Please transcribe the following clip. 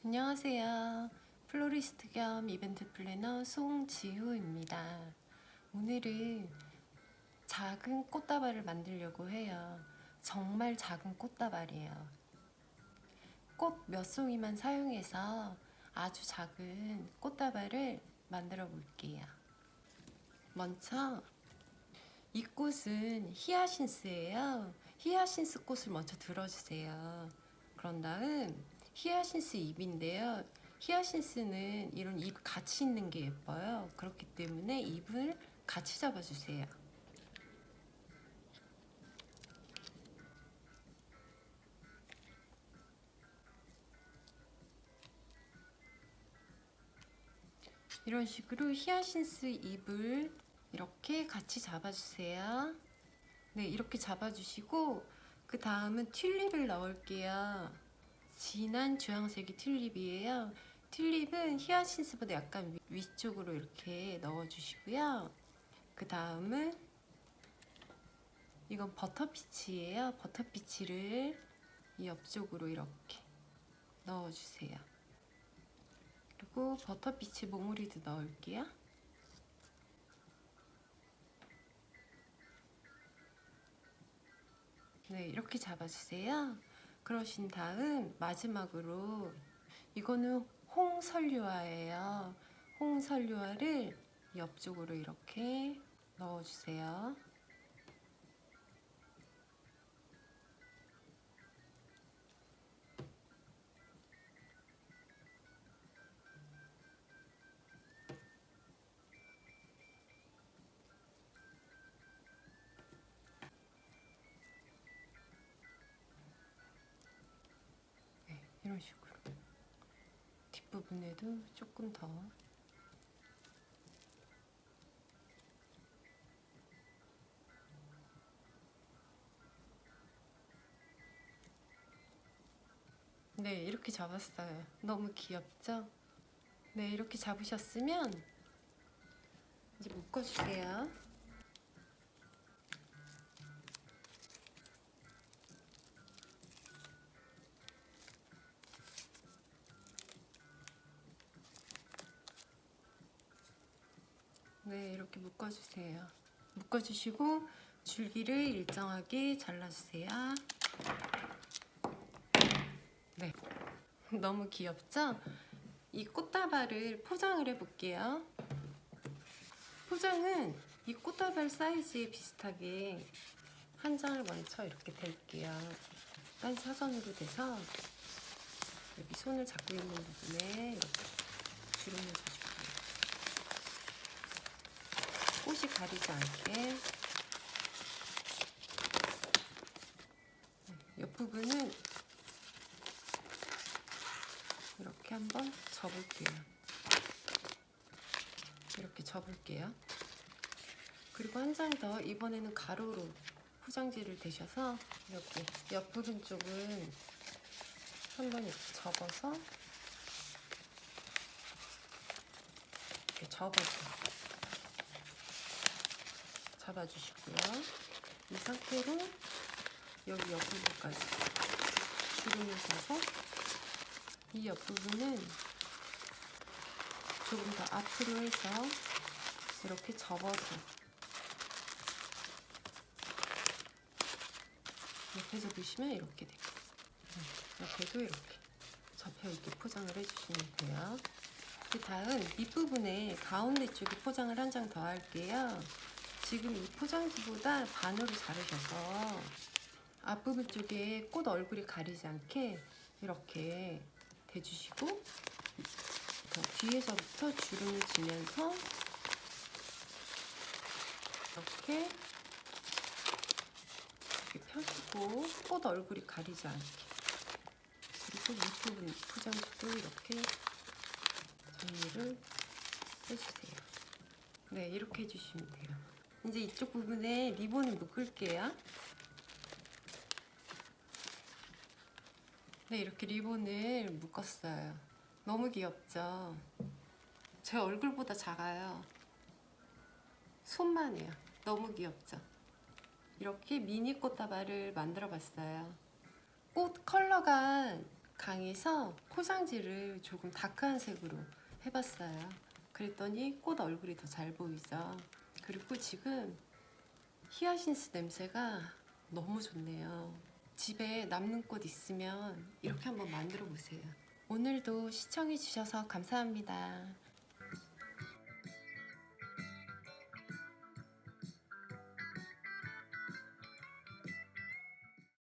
안녕하세요. 플로리스트 겸 이벤트 플래너 송지우입니다. 오늘은 작은 꽃다발을 만들려고 해요. 정말 작은 꽃다발이에요. 꽃 몇 송이만 사용해서 아주 작은 꽃다발을 만들어 볼게요. 먼저 이 꽃은 히아신스예요. 히아신스 꽃을 먼저 들어주세요. 그런 다음 히아신스 잎인데요. 히아신스는 이런 잎 같이 있는 게 예뻐요. 그렇기 때문에 잎을 같이 잡아주세요. 이런 식으로 히아신스 잎을 이렇게 같이 잡아주세요. 네, 이렇게 잡아주시고 그 다음은 튤립을 넣을게요. 진한 주황색이 튤립이에요. 튤립은 히아신스보다 약간 위쪽으로 이렇게 넣어주시고요. 그 다음은 이건 버터피치예요. 버터피치를 이 옆쪽으로 이렇게 넣어주세요. 그리고 버터피치 몽우리도 넣을게요. 네, 이렇게 잡아주세요. 그러신 다음 마지막으로 이거는 홍설류화예요. 홍설류화를 옆쪽으로 이렇게 넣어주세요. 네, 이런 식으로 뒷부분에도 조금 더 네, 이렇게 잡았어요. 너무 귀엽죠? 네, 이렇게 잡으셨으면 이제 묶어주세요. 네, 이렇게 묶어주세요. 묶어주시고 줄기를 일정하게 잘라주세요. 네, 너무 귀엽죠? 이 꽃다발을 포장을 해볼게요. 포장은 이 꽃다발 사이즈에 비슷하게 한 장을 먼저 이렇게 댈게요. 약간 사선으로 돼서 여기 손을 잡고 있는 부분에 이렇게 주름을 주시고요. 꽃이 가리지 않게. 옆부분은 이렇게 한번 접을게요. 이렇게 접을게요. 그리고 한 장 더, 이번에는 가로로 포장지를 대셔서 이렇게 옆부분 쪽은 한번 이렇게 접어서 이렇게 접어서 잡아주시고요. 이 상태로 여기 옆부분까지 주름을 줘서 이 옆부분은 조금 더 앞으로 해서 이렇게 접어서 옆에서 보시면 이렇게 돼요. 옆에도 이렇게 접혀있게 포장을 해주시면 돼요. 그 다음 밑부분에 가운데 쪽에 포장을 한 장 더 할게요. 지금 이 포장지보다 반으로 자르셔서 앞부분 쪽에 꽃 얼굴이 가리지 않게 이렇게 대주시고 뒤에서부터 주름을 지면서 이렇게 펴시고 꽃 얼굴이 가리지 않게, 그리고 밑부분 포장지도 이렇게 정리를 해주세요. 네, 이렇게 해주시면 돼요. 이제 이쪽 부분에 리본을 묶을게요. 네, 이렇게 리본을 묶었어요. 너무 귀엽죠? 제 얼굴보다 작아요. 손만 해요. 너무 귀엽죠? 이렇게 미니 꽃다발을 만들어 봤어요. 꽃 컬러가 강에서 포장지를 조금 다크한 색으로 해봤어요. 그랬더니 꽃 얼굴이 더 잘 보이죠. 그리고 지금 히아신스 냄새가 너무 좋네요. 집에 남는 꽃 있으면 이렇게 한번 만들어 보세요. 오늘도 시청해 주셔서 감사합니다.